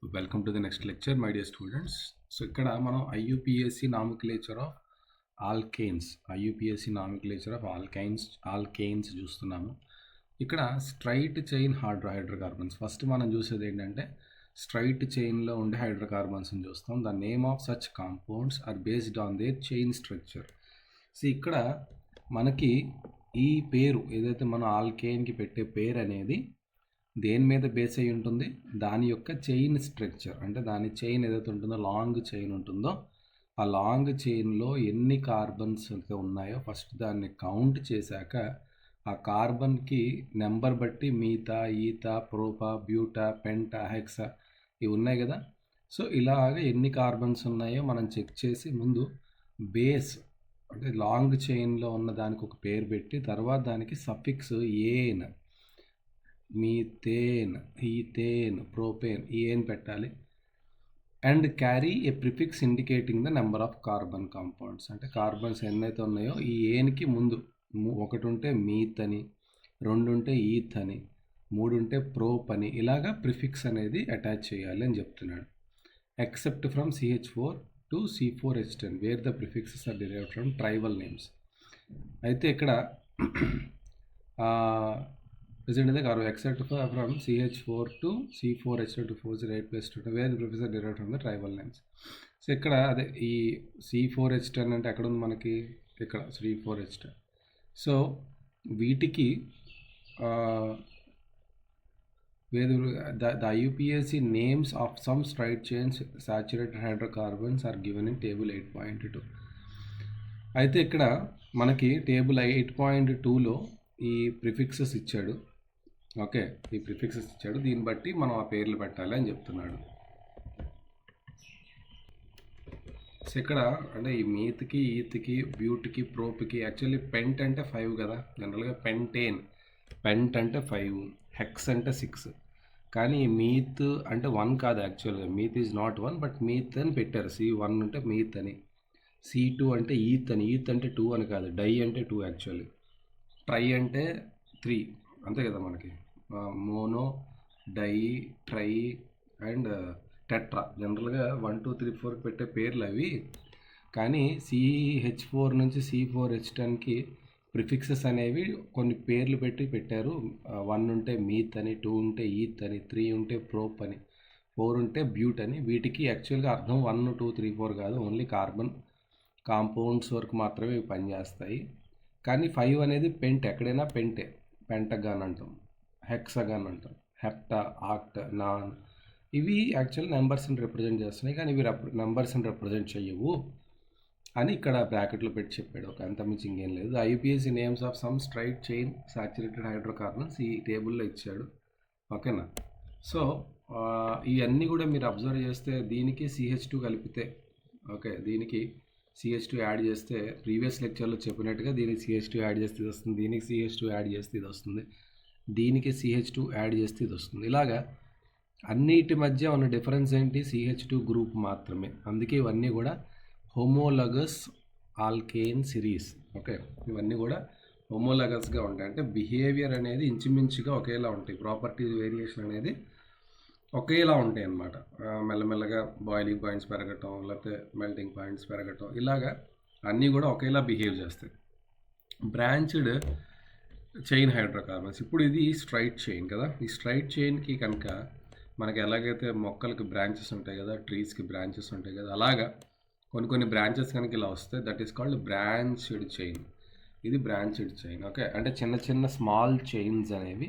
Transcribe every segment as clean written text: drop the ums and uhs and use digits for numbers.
Welcome to the next lecture, my dear students. So ikkada మనం IUPAC nomenclature of alkanes చూస్తున్నాము. ఇక్కడ straight chain hydrocarbons first మనం చూసేది ఏంటంటే స్ట్రైట్ చైన్లో ఉండే హైడ్రోకార్బన్స్ని చూస్తాం. The name of such compounds are based on their chain structure. So ఇక్కడ మనకి ఈ పేరు ఏదైతే మనం ఆల్కేన్కి పెట్టే పేరు అనేది దేని మీద బేస్ అయి ఉంటుంది, దాని యొక్క చైన్ స్ట్రక్చర్ అంటే దాని చైన్ ఏదైతే ఉంటుందో లాంగ్ చైన్ ఉంటుందో ఆ లాంగ్ చైన్లో ఎన్ని కార్బన్స్ అయితే ఉన్నాయో ఫస్ట్ దాన్ని కౌంట్ చేశాక ఆ కార్బన్కి నెంబర్ బట్టి మీతా, ఈతా, ప్రోపా, బ్యూటా, పెంటా, హెక్సా ఇవి ఉన్నాయి కదా. సో ఇలాగ ఎన్ని కార్బన్స్ ఉన్నాయో మనం చెక్ చేసి ముందు బేస్ అంటే లాంగ్ చైన్లో ఉన్న దానికి ఒక పేరు పెట్టి తర్వాత దానికి సఫిక్స్ ఏన్, మీథేన్, ఈథేన్, ప్రోపేన్ ఏన్ పెట్టాలి. And carry A prefix indicating the number of carbon compounds. అంటే కార్బన్స్ ఎన్నైతే ఉన్నాయో ఈ ఏన్కి ముందు ఒకటి ఉంటే మీత్ అని, రెండు ఉంటే ఈత్ అని, మూడు ఉంటే ప్రోప్ అని ఇలాగా ప్రిఫిక్స్ అనేది అటాచ్ చేయాలి అని చెప్తున్నాడు. Except from CH4 to C4H10 where the prefixes are derived from tribal names. అయితే ఇక్కడ except from CH4 to C4H10 to 408 plus 2 where the prefix are derived from the tribal names. So ఇక్కడ అదే ఈ C4H10 అంటే ఎక్కడ ఉంది మనకి, ఇక్కడ C4H10. సో వీటికి the IUPAC names of some straight chains saturated hydrocarbons are given in table 8.2. అయితే ఇక్కడ మనకి టేబుల్ 8.2లో ఈ ప్రిఫిక్సెస్ ఇచ్చాడు. ఓకే, ఈ ప్రిఫిక్సెస్ ఇచ్చాడు, దీన్ని బట్టి మనం ఆ పేర్లు పెట్టాలి అని చెప్తున్నాడు. సో ఇక్కడ అంటే ఈ మీత్కి, ఈత్కి, బ్యూట్కి, ప్రోప్కి యాక్చువల్లీ పెంట్ అంటే 5 కదా. జనరల్గా పెంట్ అంటే 5, హెక్స్ అంటే 6. కానీ మీత్ అంటే 1 కాదు. యాక్చువల్గా meat is not 1 but meat అని పెట్టారు. C1 అంటే మీత్ అని, C2 అంటే ఈత్ అని, ఈత్ అంటే 2 అని కాదు, డై అంటే 2 యాక్చువల్లీ, ట్రై అంటే 3 అంతే కదా మనకి. Mono, di, tri and tetra జనరల్గా 1 2 3 4 పెట్టే పేర్లు అవి. కానీ CH4 నుంచి C4H10కి ప్రిఫిక్సెస్ అనేవి కొన్ని పేర్లు పెట్టారు. 1 ఉంటే మీత్ అని, 2 ఉంటే ఈత్ అని, 3 ఉంటే ప్రోప్ అని, 4 ఉంటే బ్యూట్ అని. వీటికి యాక్చువల్గా అర్థం 1 2 3 4 కాదు, ఓన్లీ కార్బన్ కాంపౌండ్స్ వరకు మాత్రమే ఇవి పనిచేస్తాయి. కానీ 5 అనేది పెంట్, ఎక్కడైనా పెంటే, పెంటగాన్ అంటాం, హెక్సగాన్ అంటాం, హెప్టా, ఆక్ట్, నాన్ ఇవి యాక్చువల్ నెంబర్స్ని రిప్రజెంట్ చేస్తున్నాయి. కానీ ఇవి నెంబర్స్ని రిప్రజెంట్ చేయవు అని ఇక్కడ బ్రాకెట్లో పెట్టి చెప్పాడు. ఒక అంతమించి ఇంకేం లేదు. IUPAC names of some straight chain saturated hydrocarbons ఈ టేబుల్లో ఇచ్చాడు. ఓకేనా. సో ఇవన్నీ కూడా మీరు అబ్జర్వ్ చేస్తే దీనికి CH2 కలిపితే, ఓకే, దీనికి CH2 యాడ్ చేస్తే ప్రీవియస్ లెక్చర్లో చెప్పినట్టుగా దీనికి CH2 యాడ్ చేస్తే ఇది వస్తుంది, దీనికి CH2 యాడ్ చేస్తే ఇది వస్తుంది, దీనికి CH2 యాడ్ చేస్తే ఇది వస్తుంది. ఇలాగా అన్నిటి మధ్య ఉన్న డిఫరెన్స్ ఏంటి, CH2 గ్రూప్ మాత్రమే. అందుకే ఇవన్నీ కూడా హోమోలగస్ ఆల్కేన్ సిరీస్. ఓకే, ఇవన్నీ కూడా హోమోలగస్గా ఉంటాయి. అంటే బిహేవియర్ అనేది ఇంచుమించుగా ఒకేలా ఉంటాయి, ప్రాపర్టీ వేరియేషన్ అనేది ఒకేలా ఉంటాయి అన్నమాట. మెల్లమెల్లగా బాయిలింగ్ పాయింట్స్ పెరగటం, లేకపోతే మెల్టింగ్ పాయింట్స్ పెరగటం, ఇలాగా అన్నీ కూడా ఒకేలా బిహేవ్ చేస్తాయి. Branched chain hydrocarbons. ఇప్పుడు ఇది స్ట్రైట్ చైన్ కదా. ఈ స్ట్రైట్ చైన్కి కనుక మనకి ఎలాగైతే మొక్కలకి బ్రాంచెస్ ఉంటాయి కదా, ట్రీస్కి బ్రాంచెస్ ఉంటాయి కదా, అలాగా కొన్ని బ్రాంచెస్ కనుక ఇలా వస్తాయి, that is called branched chain. ఇది బ్రాంచ్డ్ చైన్. ఓకే, అంటే చిన్న చిన్న స్మాల్ చైన్స్ అనేవి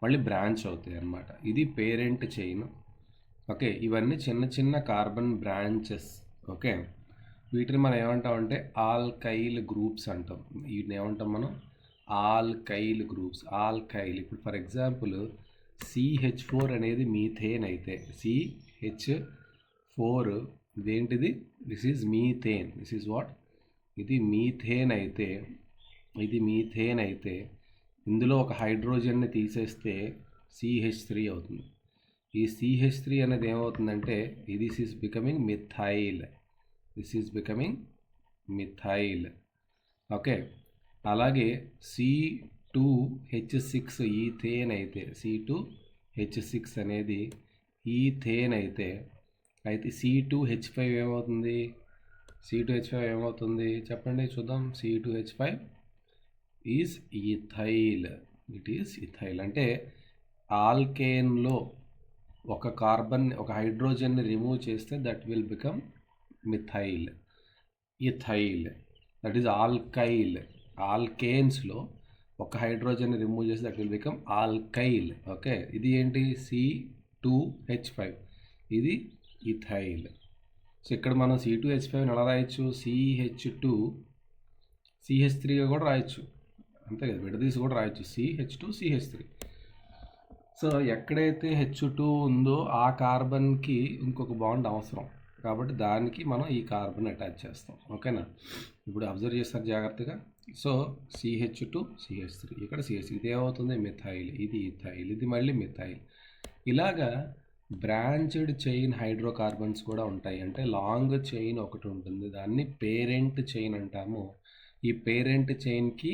మళ్ళీ బ్రాంచ్ అవుతాయి అన్నమాట. ఇది పేరెంట్ చైన్. ఓకే, ఇవన్నీ చిన్న చిన్న కార్బన్ బ్రాంచెస్. ఓకే, వీటిని మనం ఏమంటామంటే ఆల్కైల్ గ్రూప్స్ అంటాం. వీటిని ఏమంటాం మనం, ఆల్కైల్ గ్రూప్స్. ఆల్కైల్ ఇప్పుడు ఫర్ ఎగ్జాంపుల్ CH4 అనేది మీథేన్ అయితే, CH4 ఇదేంటిది, this is methane, this is what, ఇది మీథేన్ అయితే, ఇది మీథేన్ అయితే ఇందులో ఒక హైడ్రోజన్ని తీసేస్తే CH3 అవుతుంది. ఈ CH3 అనేది ఏమవుతుందంటే this is becoming methyl, this is becoming methyl. Okay, అలాగే C2H6 ఈథేన్ అయితే C2H6 అనేది ఈథేన్ అయితే C2H5 ఏమవుతుంది? C2H5 ఏమవుతుంది చెప్పండి చూద్దాం. C2H5 is ethyl. It is ethyl. అంటే ఆల్కేన్లో ఒక కార్బన్, ఒక హైడ్రోజన్ని రిమూవ్ చేస్తే that will become methyl. Ethyl that is alkyl. ఆల్కేన్స్లో ఒక హైడ్రోజన్ని రిమూవ్ చేస్తే that will become alkyl. Okay, ఇది ఏంటి? C2H5, ఇది ఇథైల్. సో ఇక్కడ మనం C2H5 ఎలా రాయొచ్చు? CH2 CH3గా కూడా రాయొచ్చు, అంతే కదా, విడదీసి కూడా రాయొచ్చు, CH2 CH3. సో ఎక్కడైతే H2 ఉందో ఆ కార్బన్కి ఇంకొక బాండ్ అవసరం, కాబట్టి దానికి మనం ఈ కార్బన్ అటాచ్ చేస్తాం. ఓకేనా? ఇప్పుడు అబ్జర్వ్ చేస్తారు జాగ్రత్తగా. సో CH2 CH3, ఇక్కడ CH3, ఇది ఏమవుతుంది? మిథైల్. ఇది ఇథైల్, ఇది మళ్ళీ మిథైల్. ఇలాగా బ్రాంచ్డ్ చైన్ హైడ్రోకార్బన్స్ కూడా ఉంటాయి. అంటే లాంగ్ చైన్ ఒకటి ఉంటుంది, దాన్ని పేరెంట్ చైన్ అంటాము. ఈ పేరెంట్ చైన్కి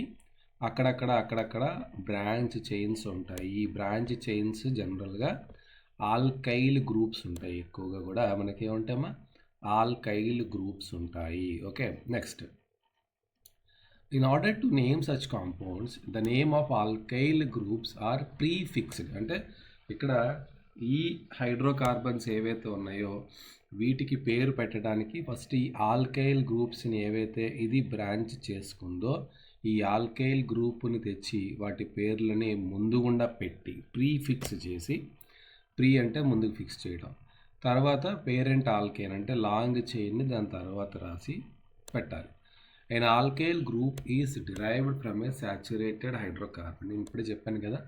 అక్కడక్కడ బ్రాంచ్ చైన్స్ ఉంటాయి. ఈ బ్రాంచ్ చైన్స్ జనరల్గా ఆల్కైల్ గ్రూప్స్ ఉంటాయి. ఎక్కువగా కూడా మనకి ఏముంటాయమ్మా? ఆల్కైల్ గ్రూప్స్ ఉంటాయి. Okay, next. In order to name such compounds the name of alkyl groups are prefixed. అంటే ఇక్కడ ఈ హైడ్రోకార్బన్స్ ఏవైతే ఉన్నాయో వీటికి పేరు పెట్టడానికి ఫస్ట్ ఈ ఆల్కైల్ గ్రూప్స్ని ఏవైతే ఇది బ్రాంచ్ చేసుకుందో ఈ ఆల్కైల్ గ్రూప్ని తెచ్చి వాటి పేర్లని ముందుగుండా పెట్టి ప్రీఫిక్స్ చేసి, ప్రీ అంటే ముందుకు ఫిక్స్ చేయడం, తర్వాత పేరెంట్ ఆల్కేన్ అంటే లాంగ్ చైన్ని దాని తర్వాత రాసి పెట్టాలి. And alkyl group is derived from A saturated hydrocarbon. నేను ఇప్పుడే చెప్పాను కదా,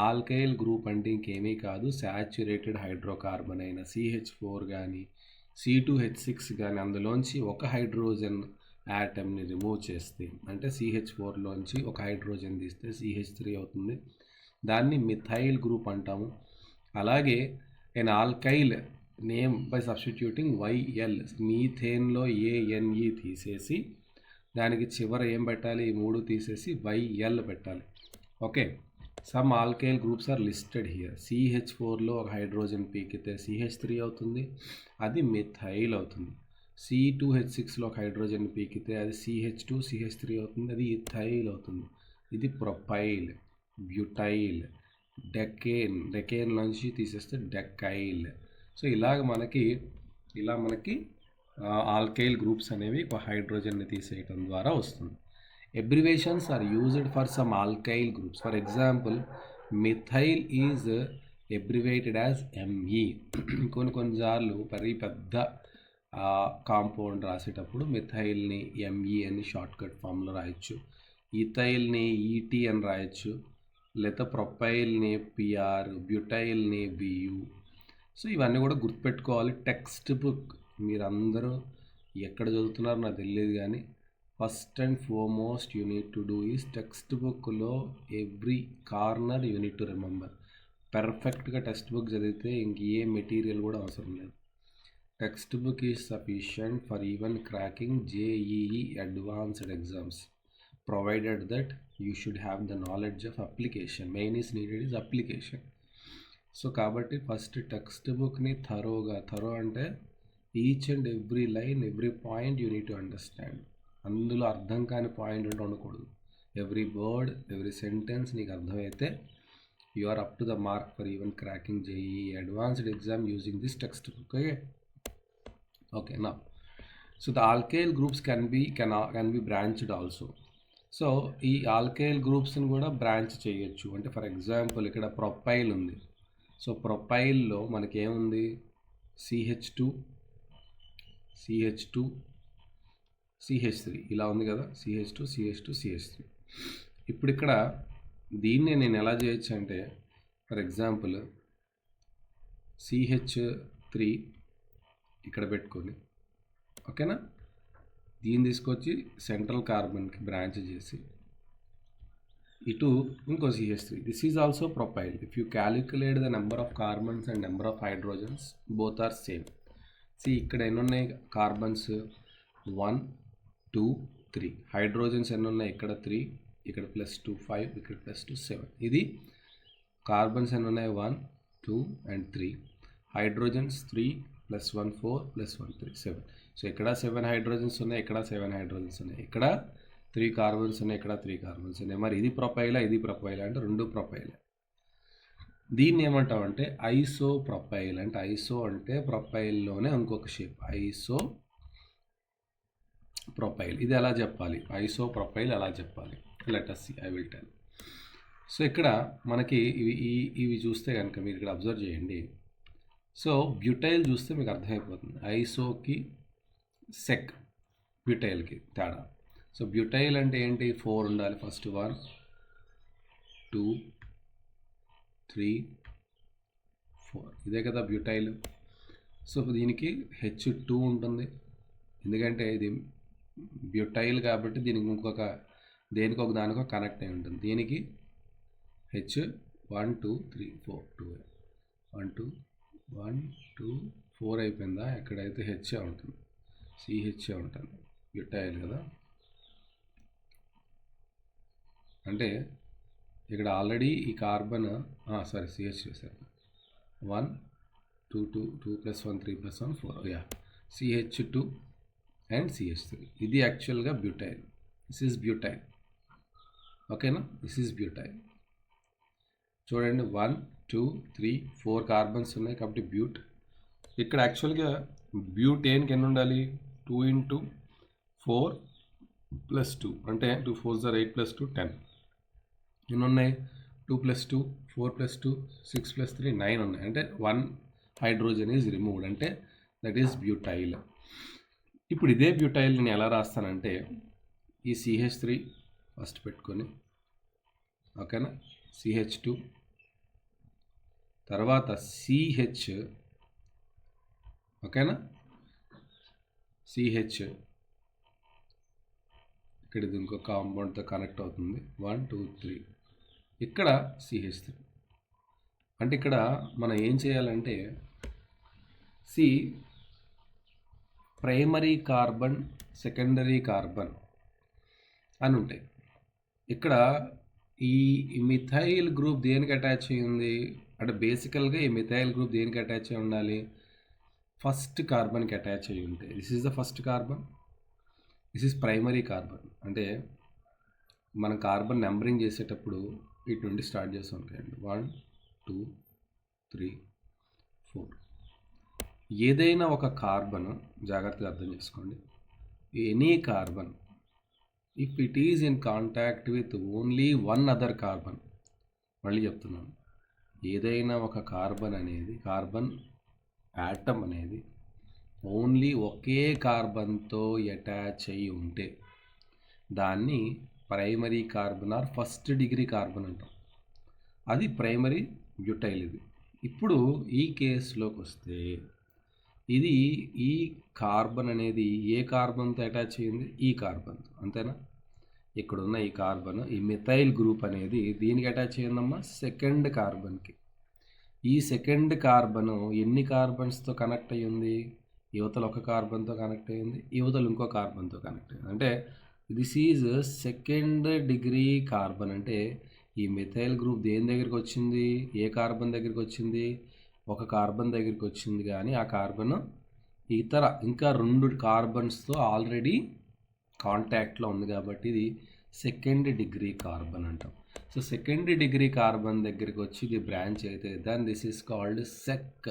ఆల్కైల్ గ్రూప్ అంటే ఇంకేమీ కాదు, సాచురేటెడ్ హైడ్రోకార్బన్ అయిన CH4 కానీ C2H6 కానీ అందులోంచి ఒక హైడ్రోజన్ యాటమ్ని రిమూవ్ చేస్తే, అంటే CH4లోంచి ఒక హైడ్రోజన్ తీస్తే CH3 అవుతుంది, దాన్ని మిథైల్ గ్రూప్ అంటాము. అలాగే an alkyl name by substituting YL, మీథేన్లో ANE తీసేసి దానికి చివర ఏం పెట్టాలి? ఈ 3 తీసేసి YL పెట్టాలి. Okay, some alkyl groups are listed here. CH4లో ఒక హైడ్రోజన్ పీకితే CH3 అవుతుంది, అది మిథైల్ అవుతుంది. C2H6లో ఒక హైడ్రోజన్ పీకితే అది CH2 CH3 అవుతుంది, అది ఇథైల్ అవుతుంది. ఇది ప్రొపైల్, బ్యూటైల్, డెకేన్ నుంచి తీసేస్తే డెకైల్. సో ఇలాగ మనకి ఆల్కైల్ గ్రూప్స్ అనేవి ఒక హైడ్రోజన్ని తీసేయటం ద్వారా వస్తుంది. Abbreviations are used for some alkyl groups. For example methyl is abbreviated as ME. కొన్నిసార్లు పెద్ద కాంపౌండ్ రాసేటప్పుడు మిథైల్ని ME అని షార్ట్కట్ ఫామ్లో రాయొచ్చు, ఈథైల్ని ET అని రాయొచ్చు, లేదా ప్రొపైల్ని PR, బ్యూటైల్ని BU. సో ఇవన్నీ కూడా గుర్తుపెట్టుకోవాలి. టెక్స్ట్ బుక్ మీరందరూ ఎక్కడ చదువుతున్నారో నాకు తెలియదు, కానీ first and foremost you need to do is text బుక్లో every corner you need to remember. పర్ఫెక్ట్గా టెక్స్ట్ బుక్ చదివితే ఇంకే మెటీరియల్ కూడా అవసరం లేదు. Text book is sufficient for even cracking JEE advanced exams, provided that you should have the knowledge of application. Main is needed is application. So కాబట్టి first text బుక్ని thorough అంటే each and every line, every point you need to understand. అందులో అర్థం కాని point అంటే ఉండకూడదు. Every word, every sentence నీకు అర్థమైతే you are up to the mark for even cracking JEE advanced exam using this text book. Okay నా. So the alkyl groups can be branched also. So ఈ alkyl గ్రూప్స్ని కూడా branch చేయొచ్చు. అంటే for example ఇక్కడ propyl ఉంది. So ప్రొపైల్లో మనకేముంది? CH2 CH3 ఇలా ఉంది కదా, CH2 CH3. ఇప్పుడు ఇక్కడ దీన్ని నేను ఎలా చేయొచ్చు అంటే ఫర్ ఎగ్జాంపుల్ CH3 ఇక్కడ పెట్టుకొని, ఓకేనా, దీన్ని తీసుకొచ్చి సెంట్రల్ కార్బన్కి బ్రాంచ్ చేసి ఇటు ఇంకో CH3. This is also propyl. If you calculate the number of carbons and number of hydrogens, both are same. ఇక్కడ ఎన్ని ఉన్నాయి కార్బన్స్? 1 2 3. హైడ్రోజన్స్ ఎన్ని ఉన్నాయి? ఇక్కడ 3, ఇక్కడ +2 5, ఇక్కడ +2 7. ఇది కార్బన్స్ ఎన్ని ఉన్నాయి? 1 2 and 3. హైడ్రోజన్స్ 3 + 1 4 + 1 3 7. సో ఇక్కడ 7 హైడ్రోజన్స్ ఉన్నాయి, ఇక్కడ 7 హైడ్రోజన్స్ ఉన్నాయి, ఇక్కడ 3 కార్బన్స్ ఉన్నాయి, ఇక్కడ 3 కార్బన్స్ ఉన్నాయి. మరి ఇది ప్రొపైలా, ఇది ప్రొపైలా అంటే రెండు ప్రొపైలే. దీన్ని ఏమంటామంటే ఐసో ప్రొపైల్. అంటే ఐసో అంటే ప్రొపైల్లోనే ఇంకొక షేప్, ఐసో ప్రొపైల్. ఇది ఎలా చెప్పాలి, ఐసో ప్రొపైల్ ఎలా చెప్పాలి, let us see, I will tell. So ఇక్కడ మనకి ఇవి చూస్తే కనుక మీరు ఇక్కడ అబ్జర్వ్ చేయండి. సో బ్యూటైల్ చూస్తే మీకు అర్థమైపోతుంది ఐసోకి సెక్ బ్యూటైల్కి తేడా. సో బ్యూటైల్ అంటే ఏంటి, 4 ఉండాలి ఫస్ట్, 1 2 3 4, ఇదే కదా బ్యూటైల్. సో దీనికి H2 ఉంటుంది, ఎందుకంటే ఇది బ్యూటైల్ కాబట్టి దీనికి దేనికి ఒక దానికో కనెక్ట్ అయి ఉంటుంది. దీనికి H 1 2 3 4 2 1 2 1 2 4 అయిపోయిందా, ఎక్కడైతే హెచ్ ఉంటుంది, సిహెచ్ ఉంటుంది, బ్యూటైల్ కదా. అంటే ఇక్కడ ఆల్రెడీ ఈ కార్బన్ సారీ సిహెచ్ చేశారు, 1 2 2 2 + 1 3 + 1 4, యా CH2 అండ్ CH3. ఇది యాక్చువల్గా బ్యూటైల్. దిస్ ఈజ్ బ్యూటైల్, ఓకేనా, దిస్ ఈజ్ బ్యూటైల్. చూడండి 1 2 3 4 కార్బన్స్ ఉన్నాయి కాబట్టి బ్యూట్. ఇక్కడ యాక్చువల్గా బ్యూటేన్కి ఎన్ని ఉండాలి, 2 × 4 + 2 అంటే 2 4 8 + 2 10. ఎన్ని ఉన్నాయి, 2 + 2 4 + 2 6 + 3 9 ఉన్నాయి. అంటే 1 హైడ్రోజన్ ఈజ్ రిమూవ్డ్, అంటే దట్ ఈస్ బ్యూటైల్. ఇప్పుడు ఇదే బ్యూటైల్ నేను ఎలా రాస్తానంటే ఈ CH3 ఫస్ట్ పెట్టుకొని, ఓకేనా, CH2 తర్వాత CH, ఓకేనా, CH ఇక్కడ ఇది ఇంకో కాంపౌండ్తో కనెక్ట్ అవుతుంది, 1 2 3, ఇక్కడ CH3. అంటే ఇక్కడ మనం ఏం చేయాలంటే ప్రైమరీ కార్బన్ సెకండరీ కార్బన్ అని ఉంటాయి. ఇక్కడ ఈ మిథైల్ గ్రూప్ దేనికి అటాచ్ అయ్యి ఉంది అంటే బేసికల్గా ఈ మిథైల్ గ్రూప్ దేనికి అటాచ్ అయ్యి ఉండాలి, ఫస్ట్ కార్బన్కి అటాచ్ అయ్యి ఉంటాయి. This is the first carbon, this is primary carbon. అంటే మనం కార్బన్ నెంబరింగ్ చేసేటప్పుడు ఇటు నుండి స్టార్ట్ చేస్తూ ఉంటాయండి, 1 2 3 4. ఏదైనా ఒక కార్బన్ జాగ్రత్తగా అర్థం చేసుకోండి, any carbon if it is in contact with only one other carbon, మళ్ళీ చెప్తున్నాను, ఏదైనా ఒక కార్బన్ అనేది, కార్బన్ యాటమ్ అనేది ఓన్లీ ఒకే కార్బన్తో అటాచ్ అయ్యి ఉంటే దాన్ని primary carbon or first degree carbon అంటాం. అది ప్రైమరీ బ్యూటైల్. ఇది ఇప్పుడు ఈ కేసులోకి వస్తే ఇది ఈ కార్బన్ అనేది ఏ కార్బన్తో అటాచ్ అయ్యింది, ఈ కార్బన్తో, అంతేనా. ఇక్కడున్న ఈ కార్బన్, ఈ మిథైల్ గ్రూప్ అనేది దీనికి అటాచ్ అయ్యిందమ్మా, సెకండ్ కార్బన్కి. ఈ సెకండ్ కార్బన్ ఎన్ని కార్బన్స్తో కనెక్ట్ అయ్యింది, యువతలు ఒక కార్బన్తో కనెక్ట్ అయ్యింది, యువతలు ఇంకో కార్బన్తో కనెక్ట్ అయ్యింది. అంటే this is second degree carbon. అంటే ఈ మిథైల్ గ్రూప్ దేని దగ్గరికి వచ్చింది, ఏ కార్బన్ దగ్గరికి వచ్చింది, ఒక కార్బన్ దగ్గరికి వచ్చింది, కానీ ఆ కార్బన్ ఇతర ఇంకా 2 కార్బన్స్తో ఆల్రెడీ కాంటాక్ట్లో ఉంది కాబట్టి ఇది సెకండ్ డిగ్రీ కార్బన్ అంటాం. సో సెకండ్ డిగ్రీ కార్బన్ దగ్గరికి వచ్చి ఇది బ్రాంచ్ అయితే దాన్ని this is called sec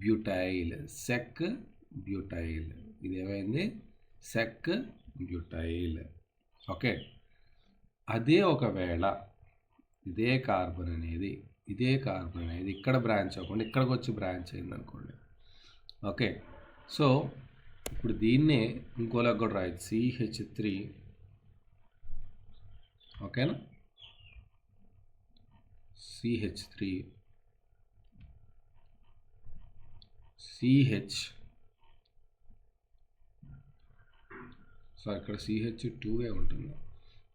butyl. Sec butyl, ఇది ఏమైంది, సెక్ బ్యూటైల్. ఓకే, అదే ఒకవేళ ఇదే కార్బన్ అనేది ఇక్కడ బ్రాంచ్ అవ్వకుండా ఇక్కడికి వచ్చి బ్రాంచ్ అయింది అనుకోండి. ఓకే, సో ఇప్పుడు దీన్నే ఇంకోలా కూడా రాయొచ్చు, CH3, ఓకేనా, CH3 CH, సో ఇక్కడ CH2 ఉంటుంది,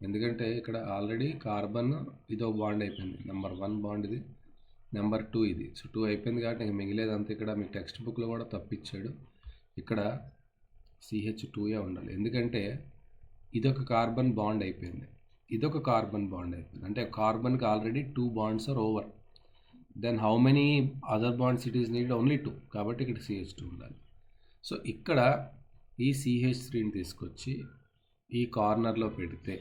ఎందుకంటే ఇక్కడ ఆల్రెడీ కార్బన్ ఇదో బాండ్ అయిపోయింది, నెంబర్ 1 బాండ్ ఇది, నెంబర్ 2 ఇది. సో 2 అయిపోయింది కాబట్టి ఇంకా మిగిలేదంతా ఇక్కడ మీ టెక్స్ట్ బుక్లో కూడా తప్పించాడు, ఇక్కడ CH2 ఉండాలి. ఎందుకంటే ఇదొక కార్బన్ బాండ్ అయిపోయింది, ఇదొక కార్బన్ బాండ్ అయిపోయింది, అంటే కార్బన్కి already 2 bonds are over. Then how many other bonds it is need only 2, కాబట్టి ఇక్కడ CH2 ఉండాలి. సో ఇక్కడ ఈ CH3ని తీసుకొచ్చి ఈ కార్నర్లో పెడితే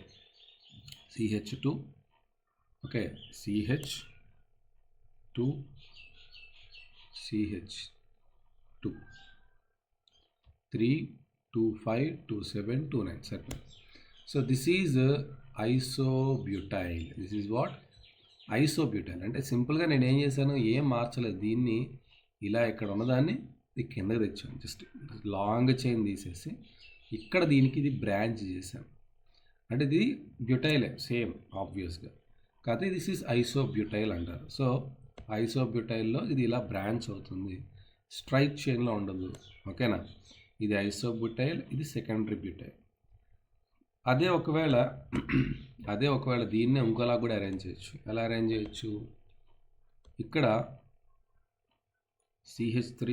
CH2, ఓకే, CH2 CH2 3 2 5 2 7 2 9 సరిపోయింది. So this is isobutyl. This is what? Isobutyl. అంటే సింపుల్గా నేను ఏం చేశాను, ఏం మార్చలేదు, దీన్ని ఇలా ఇక్కడ ఉన్నదాన్ని ఇది కిందకి తెచ్చాను, జస్ట్ లాంగ్ చైన్ తీసేసి ఇక్కడ దీనికి ఇది బ్రాంచ్ చేశాను. అంటే ఇది బ్యూటైలే సేమ్ ఆబ్వియస్గా, కాకపోతే దిస్ ఈజ్ ఐసోబ్యూటైల్ అంటారు. సో ఐసోబ్యూటైల్లో ఇది ఇలా బ్రాంచ్ అవుతుంది, స్ట్రైట్ చైన్లో ఉండదు. ఓకేనా? ఇది ఐసోబ్యూటైల్, ఇది సెకండరీ బ్యూటైల్. అదే ఒకవేళ దీన్నే ఇంకోలా కూడా అరేంజ్ చేయొచ్చు. ఎలా అరేంజ్ చేయొచ్చు? ఇక్కడ CH3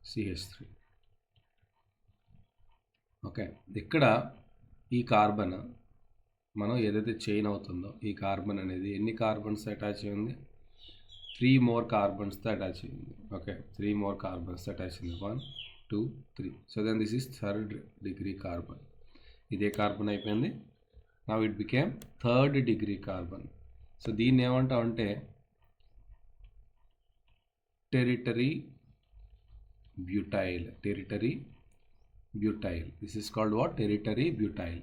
CH3 ఓకే, ఇక్కడ ఈ కార్బన్ మనం ఏదైతే చైన్ అవుతుందో ఈ కార్బన్ అనేది ఎన్ని కార్బన్స్ అటాచ్ అయ్యింది? 3 more కార్బన్స్తో అటాచ్ అయ్యింది. ఓకే, 3 more కార్బన్స్తో అటాచ్ అయింది. 1 2 3. So then this is 3rd degree carbon. ఇదే కార్బన్ అయిపోయింది. Now it became 3rd degree carbon. సో దీన్ని ఏమంటాం అంటే tertiary butyl. This is called what? Tertiary butyl.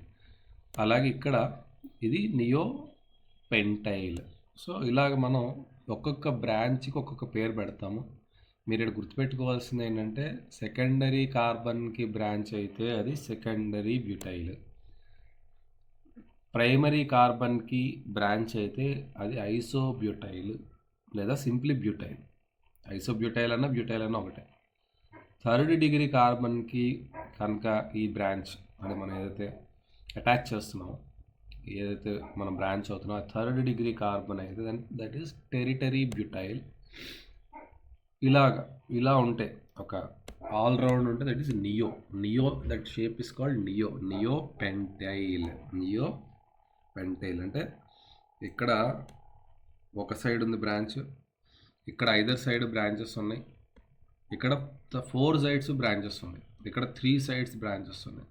అలాగే ఇక్కడ ఇది నియో పెంటైల్. సో ఇలాగ మనం ఒక్కొక్క బ్రాంచ్కి ఒక్కొక్క పేరు పెడతాము. మీరు ఇక్కడ గుర్తుపెట్టుకోవాల్సింది ఏంటంటే సెకండరీ కార్బన్కి బ్రాంచ్ అయితే అది సెకండరీ బ్యూటైల్, ప్రైమరీ కార్బన్కి బ్రాంచ్ అయితే అది ఐసోబ్యూటైల్ లేదా సింప్లీ బ్యూటైల్. ఐసోబ్యూటైల్ అన్న బ్యూటైల్ అన్న ఒకటే. 3rd degree కార్బన్కి కనుక ఈ బ్రాంచ్ అని మనం ఏదైతే అటాచ్ చేస్తున్నామో, ఏదైతే మనం బ్రాంచ్ అవుతున్నామో ఆ 3rd degree కార్బన్ అయితే దట్ ఈస్ టెరిటరీ బ్యూటైల్. ఇలా ఉంటే ఒక ఆల్రౌండ్ ఉంటే that is neo that shape is called neo pentyl. అంటే ఇక్కడ ఒక సైడ్ ఉంది బ్రాంచ్, ఇక్కడ ఐదర్ సైడ్ బ్రాంచెస్ ఉన్నాయి, ఇక్కడ 4 sides బ్రాంచెస్ ఉన్నాయి, ఇక్కడ 3 sides బ్రాంచెస్ ఉన్నాయి,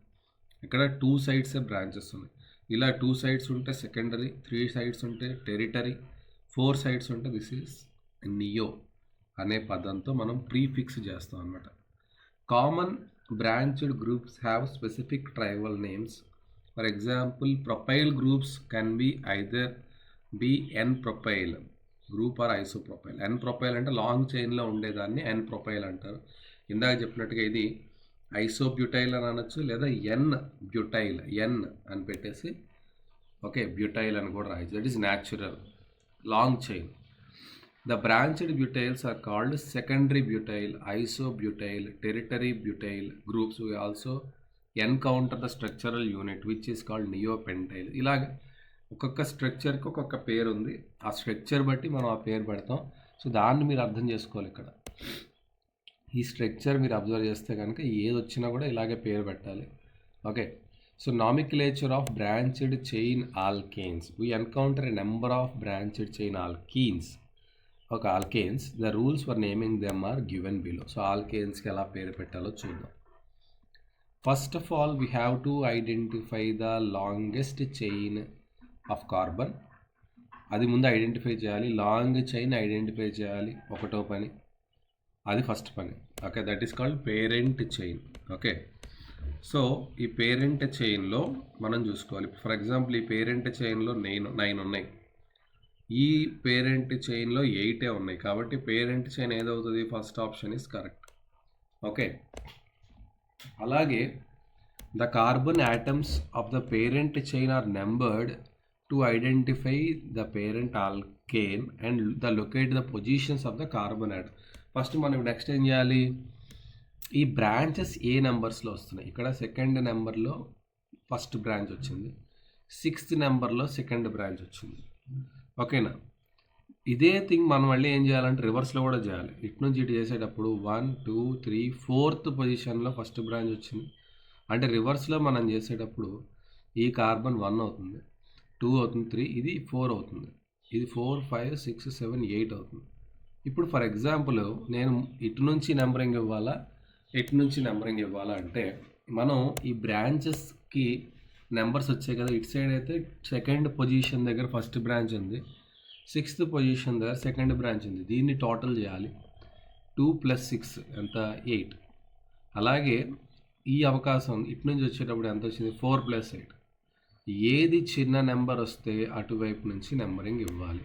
ఇక్కడ 2 sides బ్రాంచెస్ ఉన్నాయి. ఇలా 2 sides ఉంటే సెకండరీ, 3 sides ఉంటే టెరిటరీ, 4 sides ఉంటే దిస్ ఈస్ నియో అనే పదంతో మనం ప్రీఫిక్స్ చేస్తాం అన్నమాట. Common branched groups have specific tribal names. For example propyl groups can be either be n propyl group or isopropyl. N propyl అంటే long చైన్లో ఉండేదాన్ని ఎన్ ప్రొపైల్ అంటారు. ఇందాక చెప్పినట్టుగా ఇది ఐసోబ్యూటైల్ అని అనొచ్చు, లేదా ఎన్ బ్యూటైల్, ఎన్ అని పెట్టేసి ఓకే బ్యూటైల్ అని కూడా రాయొచ్చు. That is natural long chain. The branched butyls are called secondary butyl, isobutyl, territory butyl groups. We also encounter the structural unit which is called neopentyl. ఇలాగ ఒక్కొక్క స్ట్రక్చర్కి ఒక్కొక్క పేరు ఉంది, ఆ స్ట్రక్చర్ బట్టి మనం ఆ పేరు పెడతాం. సో దాన్ని మీరు అర్థం చేసుకోవాలి. ఇక్కడ ఈ స్ట్రక్చర్ మీరు అబ్జర్వ్ చేస్తే కనుక ఏది వచ్చినా కూడా ఇలాగే పేరు పెట్టాలి. Okay, so nomenclature of branched chain alkanes. We encounter a number of branched chain alkenes. ఒక alkanes, the rules for naming them are given below. So ఆల్కేన్స్కి ఎలా పేరు పెట్టాలో చూద్దాం. First of all we have to identify the longest chain of carbon. అది ముందు identify చేయాలి. Long chain identify చేయాలి, ఒకటో పని, అది ఫస్ట్ పని. Okay, that is called parent chain. Okay, so ఈ పేరెంట్ చైన్లో మనం చూసుకోవాలి. ఫర్ ఎగ్జాంపుల్ ఈ పేరెంట్ చైన్లో 9 ఉన్నాయి, ఈ పేరెంట్ చైన్లో 8 ఉన్నాయి. కాబట్టి పేరెంట్ చైన్ ఏదవుతుంది? First option is correct. Okay, అలాగే the carbon atoms of the parent chain are numbered to identify the parent alkane and the locate the positions of the carbon atom. First మనం next ఏం చేయాలి? ఈ branches ఏ నెంబర్స్లో వస్తున్నాయి? ఇక్కడ 2nd నెంబర్లో first branch వచ్చింది, 6th నెంబర్లో సెకండ్ బ్రాంచ్ వచ్చింది. ఓకేనా? ఇదే థింగ్ మనం మళ్ళీ ఏం చేయాలంటే రివర్స్లో కూడా చేయాలి. ఇటు నుంచి ఇటు చేసేటప్పుడు 1 2 3 4th పొజిషన్లో ఫస్ట్ బ్రాంచ్ వచ్చింది, అంటే రివర్స్లో మనం చేసేటప్పుడు ఈ కార్బన్ 1 అవుతుంది, 2 అవుతుంది, 3, ఇది 4 అవుతుంది, ఇది 4, 5, 6, 7, 8 అవుతుంది. ఇప్పుడు ఫర్ ఎగ్జాంపుల్ నేను ఇటు నుంచి నెంబరింగ్ ఇవ్వాలా, ఇటు నుంచి నెంబరింగ్ ఇవ్వాలా అంటే మనం ఈ బ్రాంచెస్కి నెంబర్స్ వచ్చాయి కదా. ఇటు సైడ్ అయితే సెకండ్ పొజిషన్ దగ్గర ఫస్ట్ బ్రాంచ్ ఉంది, 6th పొజిషన్ దగ్గర సెకండ్ బ్రాంచ్ ఉంది. దీన్ని టోటల్ చేయాలి. 2 + 6 ఎంత? 8. అలాగే ఈ అవకాశం ఇటు నుంచి వచ్చేటప్పుడు ఎంత వచ్చింది? 4 + 8. ఏది చిన్న నెంబర్ వస్తే అటువైపు నుంచి నెంబరింగ్ ఇవ్వాలి.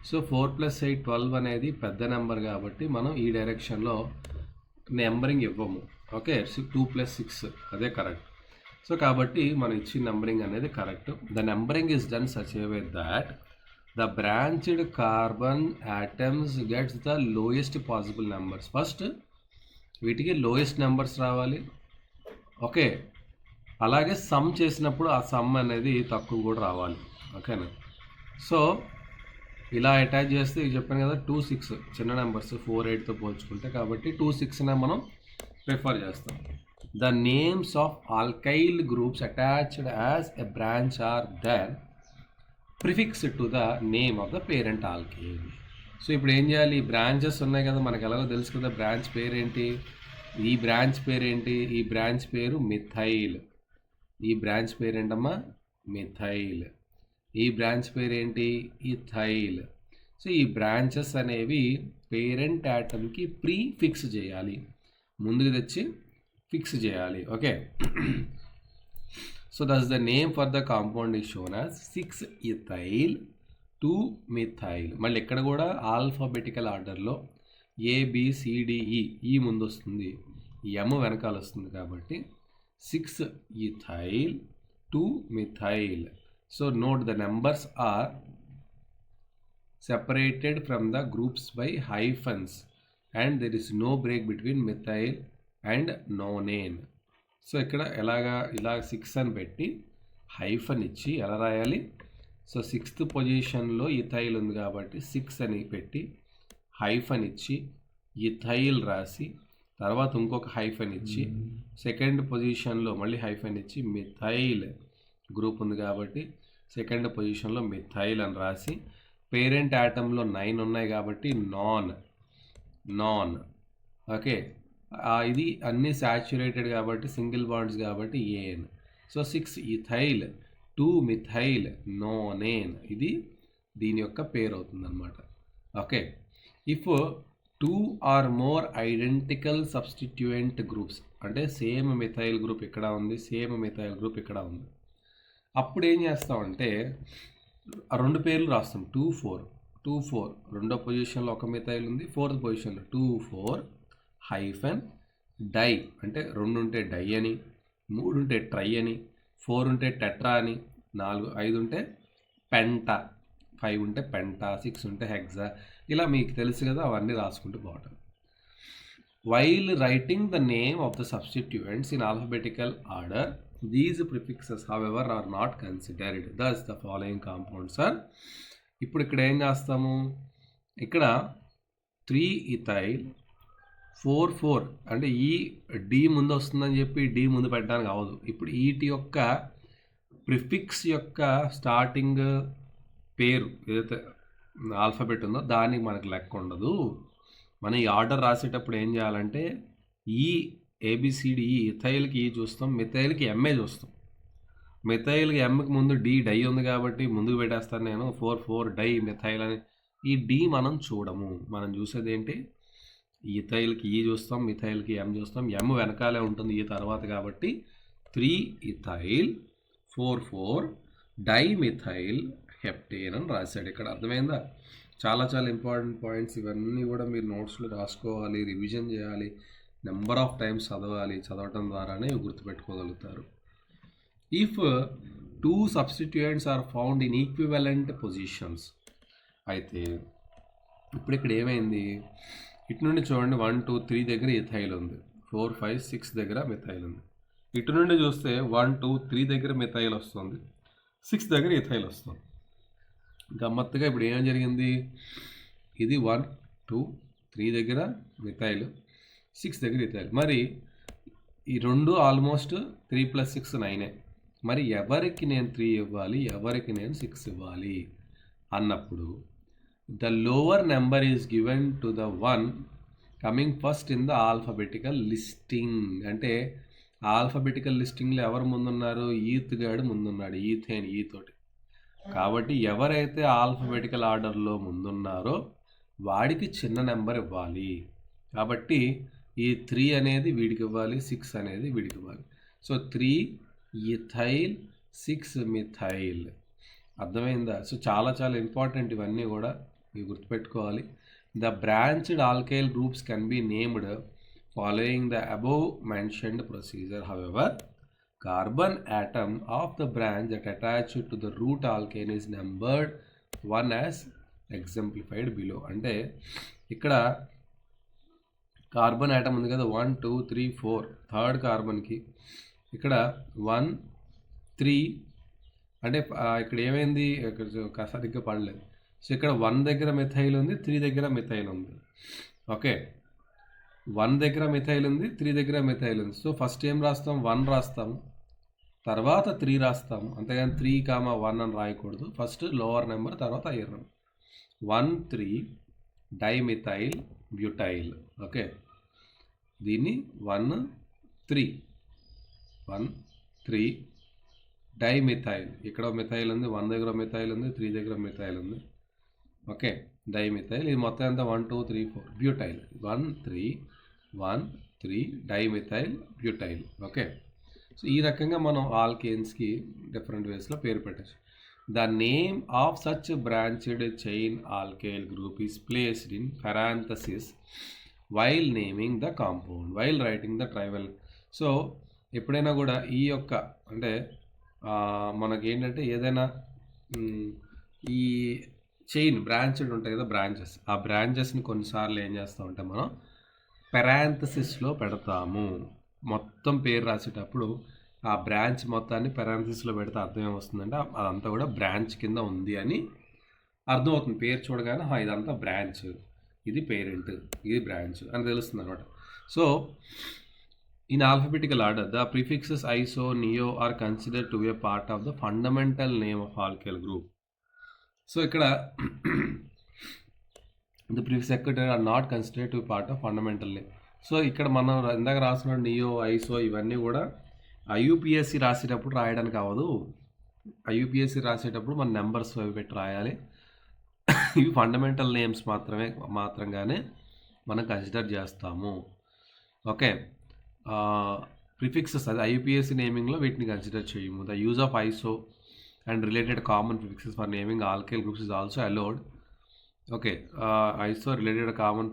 సో 4 + 8 12 అనేది పెద్ద నెంబర్ కాబట్టి మనం ఈ డైరెక్షన్లో నెంబరింగ్ ఇవ్వము. ఓకే, 2 + 6 అదే కరెక్ట్. సో కాబట్టి మనం ఇచ్చిన నెంబరింగ్ అనేది correct. The numbering is done such a way that the branched carbon atoms gets the lowest possible numbers. First వీటికి లోయెస్ట్ నెంబర్స్ రావాలి. ఓకే, అలాగే సమ్ చేసినప్పుడు ఆ సమ్ అనేది తక్కువ కూడా రావాలి. ఓకేనా? సో ఇలా అటాచ్ చేస్తే చెప్పాను కదా, 2, 6 చిన్న నెంబర్స్ 4, 8తో పోల్చుకుంటే, కాబట్టి 2, 6నే మనం ప్రిఫర్ చేస్తాం. The names of alkyl groups attached as a branch are then prefix to the name of the parent alkyl. So ఇప్పుడు ఏం చేయాలి? ఈ బ్రాంచెస్ ఉన్నాయి కదా, మనకు ఎలాగో తెలుసు కదా బ్రాంచ్ పేరేంటి, ఈ బ్రాంచ్ పేరేంటి, ఈ బ్రాంచ్ పేరు మిథైల్. ఈ బ్రాంచ్ పేరేంటమ్మా? మిథైల్. ఈ బ్రాంచ్ పేరేంటి? ఇథైల్. సో ఈ బ్రాంచెస్ అనేవి పేరెంట్ యాటమ్కి ఫిక్స్ చేయాలి, ముందుకు తెచ్చి ఫిక్స్ చేయాలి. Okay, so that's the name for the compound is shown as 6-ethyl 2-methyl. మళ్ళీ ఇక్కడ కూడా ఆల్ఫాబెటికల్ ఆర్డర్లో ABCDE, ఈ ముందు వస్తుంది, M వెనకాల వస్తుంది, కాబట్టి 6-ethyl 2-methyl. So note the numbers are separated from the groups by hyphens and there is no break between methyl and nonane. So ఇక్కడ ఇలా 6 అని పెట్టి హైఫన్ ఇచ్చి ఎలా రాయాలి? సో 6th పొజిషన్లో ఇథైల్ ఉంది కాబట్టి 6 అని పెట్టి హైఫన్ ఇచ్చి ఇథైల్ రాసి, తర్వాత ఇంకొక హైఫన్ ఇచ్చి సెకండ్ పొజిషన్లో మళ్ళీ హైఫన్ ఇచ్చి మిథైల్ గ్రూప్ ఉంది కాబట్టి సెకండ్ పొజిషన్లో మిథైల్ అని రాసి, పేరెంట్ యాటంలో 9 ఉన్నాయి కాబట్టి నాన్. ఓకే, ఇది అన్నీ సాచ్యురేటెడ్ కాబట్టి సింగిల్ బాండ్స్ కాబట్టి ఏన్. సో 6-ethyl 2-methyl nonane, ఇది దీని యొక్క పేరు అవుతుందన్నమాట. Okay, if 2 or more identical substituent groups, అంటే సేమ్ మిథైల్ గ్రూప్ ఇక్కడ ఉంది, సేమ్ మిథైల్ గ్రూప్ ఇక్కడ ఉంది, అప్పుడు ఏం చేస్తామంటే ఆ 2 పేర్లు రాస్తాం. 2,4 రెండో పొజిషన్లో ఒక మిథైల్ ఉంది, 4th పొజిషన్లో 2,4 హైఫన్ డై, అంటే 2 ఉంటే డై అని, 3 ఉంటే ట్రై అని, 4 ఉంటే టెట్రా అని, 5 ఉంటే పెంటా, 5 ఉంటే పెంటా, 6 ఉంటే హెక్సా. ఇలా మీకు తెలుసు కదా, అవన్నీ రాసుకుంటూ పోవటం. While writing the name of the substituents in alphabetical order, these prefixes however are not considered, thus the following compounds are. ఇప్పుడు ఇక్కడ ఏం చేస్తాము? ఇక్కడ 3-ethyl 4,4 అంటే ఈ డి ముందు వస్తుందని చెప్పి డి ముందు పెట్టడానికి అవ్వదు. ఇప్పుడు ఈటి యొక్క ప్రిఫిక్స్ యొక్క స్టార్టింగ్ పేరు ఏదైతే ఆల్ఫాబెట్ ఉందో దానికి మనకు లెక్క ఉండదు. మనం ఈ ఆర్డర్ రాసేటప్పుడు ఏం చేయాలంటే ఈ ABCDE, ఇథైల్కి ఈ చూస్తాం, మిథైల్కి ఎంఏ చూస్తాం. మిథైల్కి ఎంకి ముందు డై ఉంది కాబట్టి ముందుకు పెట్టేస్తాను నేను, 4,4 డై మిథైల్ అని. ఈ డి మనం చూడము, మనం చూసేది ఏంటి? ఇథైల్కి ఈ చూస్తాం, మిథైల్కి ఎం చూస్తాం, ఎం వెనకాలే ఉంటుంది ఈ తర్వాత, కాబట్టి 3-ethyl 4,4 డైమిథైల్ హెప్టేన్ అని రాశాడు. ఇక్కడ అర్థమైందా? చాలా ఇంపార్టెంట్ పాయింట్స్ ఇవన్నీ కూడా మీరు నోట్స్లో రాసుకోవాలి, రివిజన్ చేయాలి, నెంబర్ ఆఫ్ టైమ్స్ చదవాలి. చదవటం ద్వారానే గుర్తుపెట్టుకోగలుగుతారు. If 2 substituents are found in equivalent positions, అయితే ఇప్పుడు ఇక్కడ ఏమైంది? ఇటు నుండి చూడండి, 1, 2, 3 దగ్గర ఇథైల్ ఉంది, 4, 5, 6 దగ్గర మిథైల్ ఉంది. ఇటు నుండి చూస్తే 1, 2, 3 దగ్గర మిథైల్ వస్తుంది, 6 దగ్గర ఇథైల్ వస్తుంది. గమ్మత్తుగా ఇప్పుడు ఏం జరిగింది? ఇది 1, 2, 3 దగ్గర మిథైల్, 6 దగ్గర ఇథైల్. మరి ఈ రెండు ఆల్మోస్ట్ 3 + 6 9. మరి ఎవరికి నేను 3 ఇవ్వాలి, ఎవరికి నేను 6 ఇవ్వాలి అన్నప్పుడు the lower number is given to the one coming first in the alphabetical listing. అంటే ఆల్ఫాబెటికల్ లిస్టింగ్లో ఎవరు ముందున్నారు? ఈత్ గాడు ముందున్నాడు, ఈథేన్ ఈతోటి. కాబట్టి ఎవరైతే ఆల్ఫాబెటికల్ ఆర్డర్లో ముందున్నారో వాడికి చిన్న నెంబర్ ఇవ్వాలి. కాబట్టి ఈ 3 అనేది వీడికి ఇవ్వాలి, 6 అనేది వీడికి ఇవ్వాలి. So 3 ethyl, 6 methyl. అర్థమైందా? సో చాలా చాలా ఇంపార్టెంట్ ఇవన్నీ కూడా మీరు గుర్తుపెట్టుకోవాలి. The branched alkyl groups can B named following the above mentioned procedure. However carbon atom of the branch that attached to the root alkane is numbered 1 as exemplified below. అంటే ఇక్కడ carbon atom ఉంది కదా, 1 2 3 4, third కార్బన్కి ఇక్కడ 1 3 అంటే ఇక్కడ ఏమైంది, ఇక్కడ సరిగ్గా పడలేదు. సో ఇక్కడ 1 దగ్గర మిథైల్ ఉంది, 3 దగ్గర మిథైల్ ఉంది. ఓకే, 1 దగ్గర మిథైల్ ఉంది, 3 దగ్గర మిథైల్ ఉంది. సో ఫస్ట్ ఏం రాస్తాం? 1 రాస్తాము, తర్వాత 3 రాస్తాము. అంతేగాని 3, 1 అని రాయకూడదు. ఫస్ట్ లోవర్ నెంబర్, తర్వాత higher number. 1 3 dimethyl butyl. Okay, దీన్ని 1 3 1 3 డైమిథైల్. ఇక్కడ మిథైల్ ఉంది, 1 దగ్గర మిథైల్ ఉంది, 3 దగ్గర మిథైల్ ఉంది. Okay, dimethyl. ఇది మొత్తం ఎంత? 1 2 3 4 butyl. 1 3 1 3 dimethyl butyl. Okay, so ఈ రకంగా మనం ఆల్కేన్స్కి డిఫరెంట్ వేస్లో పేరు పెట్టచ్చు. The name of such branched chain alkyl group is placed in parenthesis while naming the compound while writing the tribal. So ఎప్పుడైనా కూడా ఈ యొక్క అంటే మనకేంటంటే ఏదైనా ఈ చైన్ బ్రాంచ్డ్ ఉంటాయి కదా, బ్రాంచెస్, ఆ బ్రాంచెస్ని కొన్నిసార్లు ఏం చేస్తామంటే మనం పెరాంథసిస్లో పెడతాము. మొత్తం పేరు రాసేటప్పుడు ఆ బ్రాంచ్ మొత్తాన్ని పెరాంథసిస్లో పెడితే అర్థం ఏమొస్తుందంటే అదంతా కూడా బ్రాంచ్ కింద ఉంది అని అర్థమవుతుంది. పేరు చూడగానే ఇదంతా బ్రాంచ్, ఇది పేరెంట్, ఇది బ్రాంచ్ అని తెలుస్తుంది అనమాట. So in alphabetical order the prefixes iso, neo are considered to be a part of the fundamental name of alkyl group. So ఇక్కడ the prefix secretary are not considered to be part of fundamental name. So ఇక్కడ మనం ఇందాక రాసిన neo, ఐసో ఇవన్నీ కూడా ఐయుపిఎస్సి రాసేటప్పుడు రాయడానికి అవ్వదు. ఐయుపిఎస్సి రాసేటప్పుడు మన నెంబర్స్ అవి పెట్టి రాయాలి. ఇవి ఫండమెంటల్ నేమ్స్ మాత్రంగానే మనం కన్సిడర్ చేస్తాము. ఓకే, ప్రిఫిక్సెస్ అది ఐయుపిఎస్సి నేమింగ్లో వీటిని కన్సిడర్ చేయము. The use of iso and related common prefixes for naming alkyl groups is also allowed. Okay, ISO related common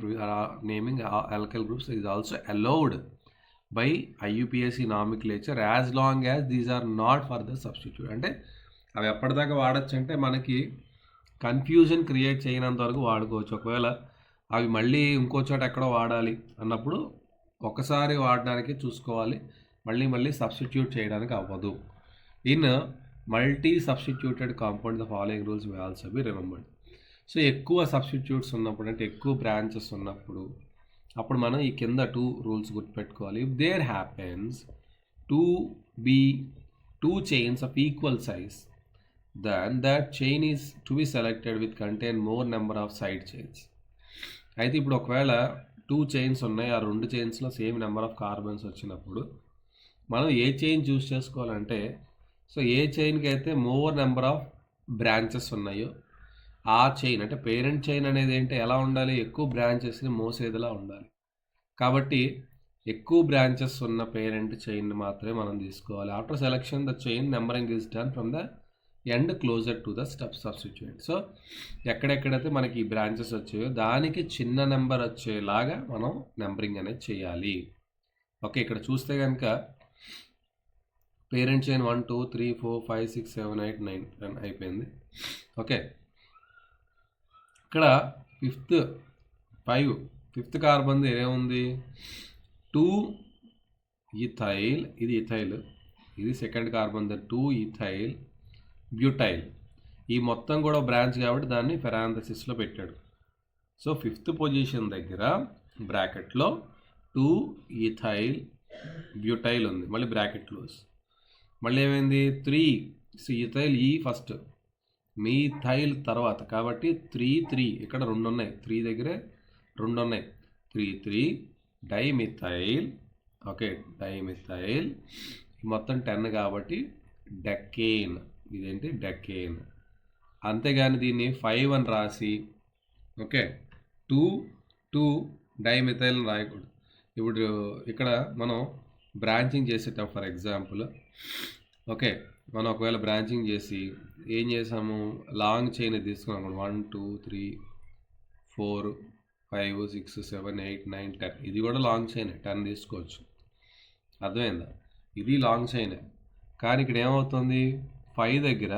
naming alkyl groups is also allowed by IUPAC nomenclature as long as these are not further substitute. అంటే అవి ఎప్పటిదాకా వాడచ్చు అంటే మనకి confusion create చేయనంత వరకు వాడుకోవచ్చు. ఒకవేళ అవి మళ్ళీ ఇంకో చోట ఎక్కడో వాడాలి అన్నప్పుడు ఒకసారి వాడడానికి చూసుకోవాలి, మళ్ళీ సబ్స్టిట్యూట్ చేయడానికి అవ్వదు. In multi substituted compound the following rules may also be remembered. So ఎక్కువ సబ్స్టిట్యూట్స్ ఉన్నప్పుడు అంటే ఎక్కువ బ్రాంచెస్ ఉన్నప్పుడు అప్పుడు మనం ఈ కింద 2 రూల్స్ గుర్తుపెట్టుకోవాలి. If there happens to be 2 chains of equal size then that chain is to be selected with contain more number of side chains. అయితే ఇప్పుడు ఒకవేళ 2 చైన్స్ ఉన్నాయి, ఆ 2 చైన్స్లో సేమ్ నెంబర్ ఆఫ్ కార్బన్స్ వచ్చినప్పుడు మనం ఏ చైన్ చూస్ చేసుకోవాలంటే, సో ఏ చైన్కి అయితే మోర్ నెంబర్ ఆఫ్ బ్రాంచెస్ ఉన్నాయో ఆ చైన్ అంటే పేరెంట్ చైన్ అనేది ఏంటి, ఎలా ఉండాలి, ఎక్కువ బ్రాంచెస్ని మోసేదిలా ఉండాలి. కాబట్టి ఎక్కువ బ్రాంచెస్ ఉన్న పేరెంట్ చైన్ మాత్రమే మనం తీసుకోవాలి. After selection the chain numbering is done from the end closer to the substituent. So ఎక్కడెక్కడైతే మనకి ఈ బ్రాంచెస్ వచ్చాయో దానికి చిన్న నెంబర్ వచ్చేలాగా మనం నెంబరింగ్ అనేది చేయాలి. ఓకే, ఇక్కడ చూస్తే కనుక పేరెంట్ చైన్ 1 2 3 4 5 6 7 8 9 10 అయిపోయింది. ఓకే, ఇక్కడ ఫిఫ్త్ కార్బన్ ఏముంది, 2 ఇథైల్, ఇది ఇథైల్, ఇది సెకండ్ కార్బన్ 2 ఇథైల్ బ్యూటైల్. ఈ మొత్తం కూడా బ్రాంచ్ కాబట్టి దాన్ని పెరాంథసిస్లో పెట్టాడు. సో 5th పొజిషన్ దగ్గర బ్రాకెట్లో 2 ఇథైల్ బ్యూటైల్ ఉంది, మళ్ళీ బ్రాకెట్ క్లోజ్. మళ్ళీ ఏమైంది 3 ఈథైల్ ఈ ఫస్ట్, మీథైల్ తర్వాత, కాబట్టి 3 ఇక్కడ 2 ఉన్నాయి, 3 దగ్గరే 2 ఉన్నాయి, 3 డైమిథైల్. ఓకే, డైమిథైల్ మొత్తం 10 కాబట్టి డెకేన్. ఇదేంటి డెకేన్. అంతేగాని దీన్ని 5 అని రాసి ఓకే 2 డైమిథైల్ అని రాయకూడదు. ఇప్పుడు ఇక్కడ మనం బ్రాంచింగ్ చేసేటాం ఫర్ ఎగ్జాంపుల్. ఓకే, మనం ఒకవేళ బ్రాంచింగ్ చేసి ఏం చేసాము, లాంగ్ చైన్ తీసుకున్నాము 1 2 3 4 5 6 7 8 9 10. ఇది కూడా లాంగ్ చైన్, 10 తీసుకోవచ్చు. అర్థమైందా? ఇది లాంగ్ చైనే. కానీ ఇక్కడ ఏమవుతుంది 5 దగ్గర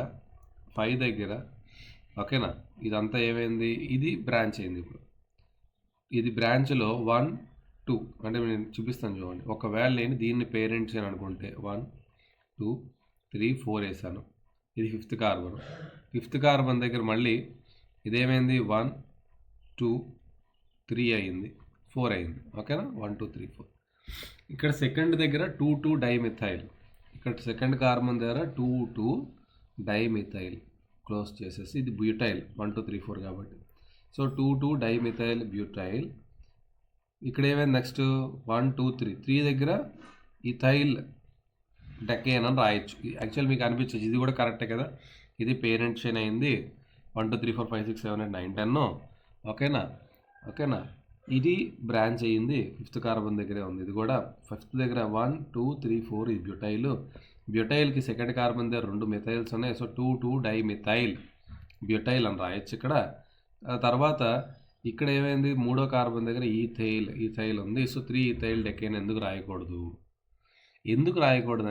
ఓకేనా, ఇదంతా ఏమైంది, ఇది బ్రాంచ్ అయింది. ఇప్పుడు ఇది బ్రాంచ్లో 1 2 అంటే నేను చూపిస్తాను చూడండి. ఒకవేళ నేను దీన్ని పేరెంట్స్ అని అనుకుంటే 1 2 3 4 వేసాను, ఇది 5th కార్బన్. 5th కార్బన్ దగ్గర మళ్ళీ ఇదేమైంది 1 2 3 అయింది, 4 అయింది. ఓకేనా, 1 2 3 4. ఇక్కడ సెకండ్ దగ్గర 2 డైమిథైల్, ఇక్కడ సెకండ్ కార్బన్ దగ్గర 2 డైమిథైల్ క్లోజ్ చేసేసి ఇది బ్యూటైల్ 1 2 3 4 కాబట్టి. So 2 dimethyl butyl. ఇక్కడ ఏమైంది నెక్స్ట్ 1 2 3 దగ్గర ఇథైల్ డెకేన్ అని రాయొచ్చు. యాక్చువల్ మీకు అనిపించచ్చు ఇది కూడా కరెక్టే కదా, ఇది పేరెంట్ చైన్ అయింది 1 2 3 4 5 6 7 8 9 10. ఓకేనా, ఇది బ్రాంచ్ అయ్యింది 5th కార్బన్ దగ్గరే ఉంది. ఇది కూడా 5th దగ్గర 1 2 3 4 ఇది బ్యూటైల్. బ్యూటైల్కి సెకండ్ కార్బన్ దగ్గర 2 మిథైల్స్ ఉన్నాయి. సో 2 డైమిథైల్ బ్యూటైల్ అని రాయొచ్చు ఇక్కడ. తర్వాత ఇక్కడ ఏమైంది 3వ కార్బన్ దగ్గర ఈథైల్ ఉంది. సో 3 ఈథైల్ డెకేన్ ఎందుకు రాయకూడదు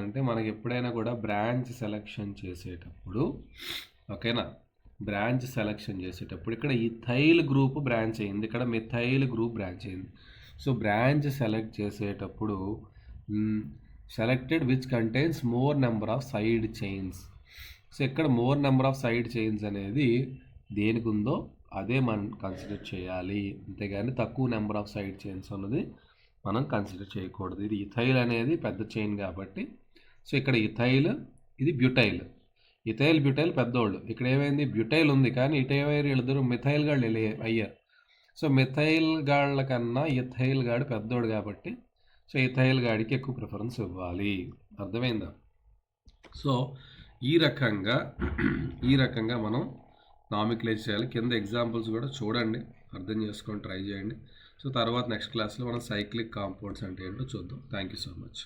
అంటే మనకి ఎప్పుడైనా కూడా బ్రాంచ్ సెలెక్షన్ చేసేటప్పుడు ఓకేనా, బ్రాంచ్ సెలెక్షన్ చేసేటప్పుడు ఇక్కడ ఈథైల్ గ్రూప్ బ్రాంచ్ అయింది, ఇక్కడ మిథైల్ గ్రూప్ బ్రాంచ్ అయింది. సో బ్రాంచ్ సెలెక్ట్ చేసేటప్పుడు selected which contains more number of side chains. So ఇక్కడ more number of side chains అనేది దేనికి ఉందో అదే మనం కన్సిడర్ చేయాలి, అంతేగాని తక్కువ నెంబర్ ఆఫ్ సైడ్ చైన్స్ అన్నది మనం కన్సిడర్ చేయకూడదు. ఇది ఇథైల్ అనేది పెద్ద చైన్ కాబట్టి. సో ఇక్కడ ఇథైల్, ఇది బ్యూటైల్. ఇథైల్ బ్యూటైల్ పెద్దోళ్ళు. ఇక్కడ ఏమైంది బ్యూటైల్ ఉంది కానీ ఇటైల్ వీళ్ళిద్దరు మిథైల్ గాళ్ళు అయ్యారు. సో మిథైల్ గాళ్ళ కన్నా ఇథైల్ గాడు పెద్దోడు కాబట్టి సో ఇథైల్ గాడికి ఎక్కువ ప్రిఫరెన్స్ ఇవ్వాలి. అర్థమైందా? సో ఈ రకంగా మనం నామిక్లైజ్ చేయాలి. కింద ఎగ్జాంపుల్స్ కూడా చూడండి, అర్థం చేసుకొని ట్రై చేయండి. సో తర్వాత నెక్స్ట్ క్లాస్లో మనం సైక్లిక్ కాంపౌండ్స్ అంటే ఏంటో చూద్దాం. Thank you so much.